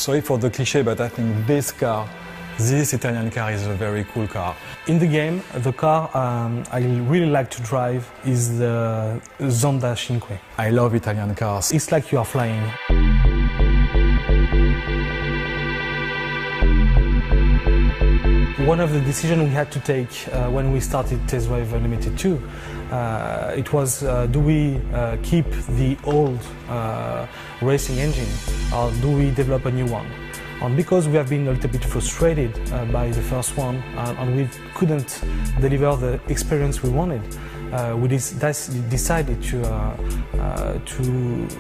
Sorry for the cliché, but I think this Italian car is a very cool car. In the game, the car I really like to drive is the Zonda Cinque. I love Italian cars. It's like you are flying. One of the decisions we had to take when we started Test Drive Unlimited 2, it was do we keep the old racing engine or do we develop a new one? And because we have been a little bit frustrated by the first one and we couldn't deliver the experience we wanted, we decided to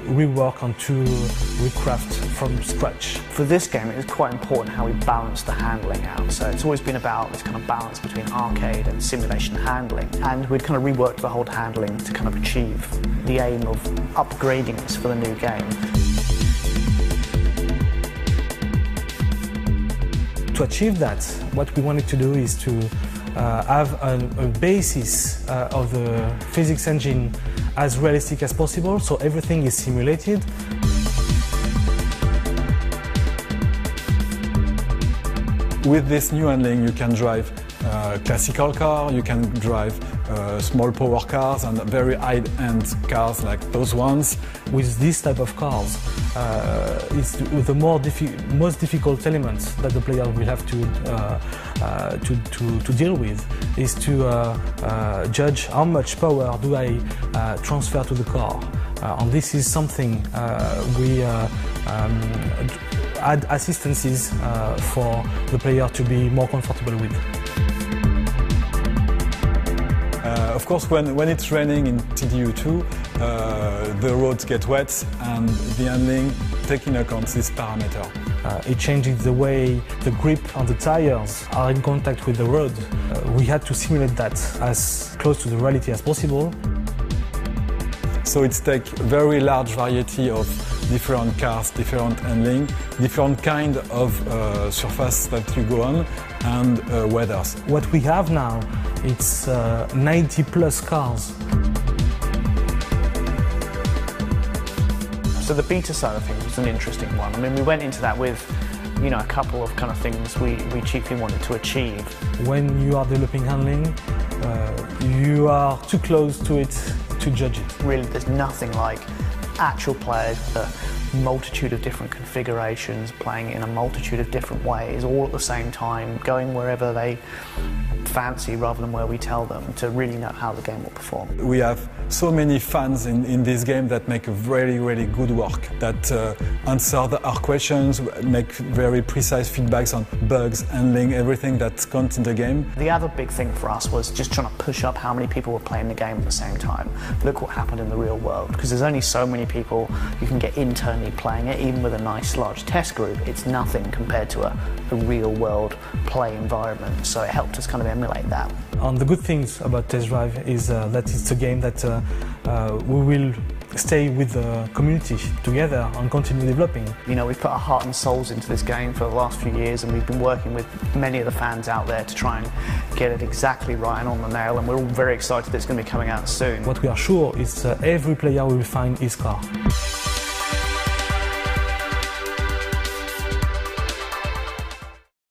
rework and to recraft from scratch. For this game, it was quite important how we balanced the handling out. So it's always been about this kind of balance between arcade and simulation handling. And we'd kind of reworked the whole handling to kind of achieve the aim of upgrading this for the new game. To achieve that, what we wanted to do is to have a basis of the physics engine as realistic as possible, so everything is simulated. With this new handling, you can drive a classical car, you can drive small power cars and very high-end cars like those ones. With this type of cars, it's the most difficult elements that the player will have to deal with is to judge how much power do I transfer to the car. And this is something we add assistances for the player to be more comfortable with. Of course, when it's raining in TDU2, the roads get wet and the handling taking account this parameter. It changes the way the grip and the tires are in contact with the road. We had to simulate that as close to the reality as possible. So it's take very large variety of different cars, different handling, different kind of surface that you go on, and weathers. What we have now, it's 90 plus cars. So the beta side of things was an interesting one. I mean, we went into that with, you know, a couple of kind of things we chiefly wanted to achieve. When you are developing handling, you are too close to it to judge it. Really, there's nothing like actual players with a multitude of different configurations, playing in a multitude of different ways, all at the same time, going wherever they fancy rather than where we tell them, to really know how the game will perform. We have so many fans in this game that make a really, really good work, that answer our questions, make very precise feedbacks on bugs, handling, everything that counts in the game. The other big thing for us was just trying to push up how many people were playing the game at the same time. Look what happened in the real world, because there's only so many people you can get internally playing it, even with a nice large test group. It's nothing compared to a real world play environment, so it helped us kind of emulate that. And the good things about Test Drive is that it's a game that we will stay with the community together and continue developing. You know, we've put our heart and souls into this game for the last few years, and we've been working with many of the fans out there to try and get it exactly right and on the nail, and we're all very excited that it's going to be coming out soon. What we are sure is every player will find his car.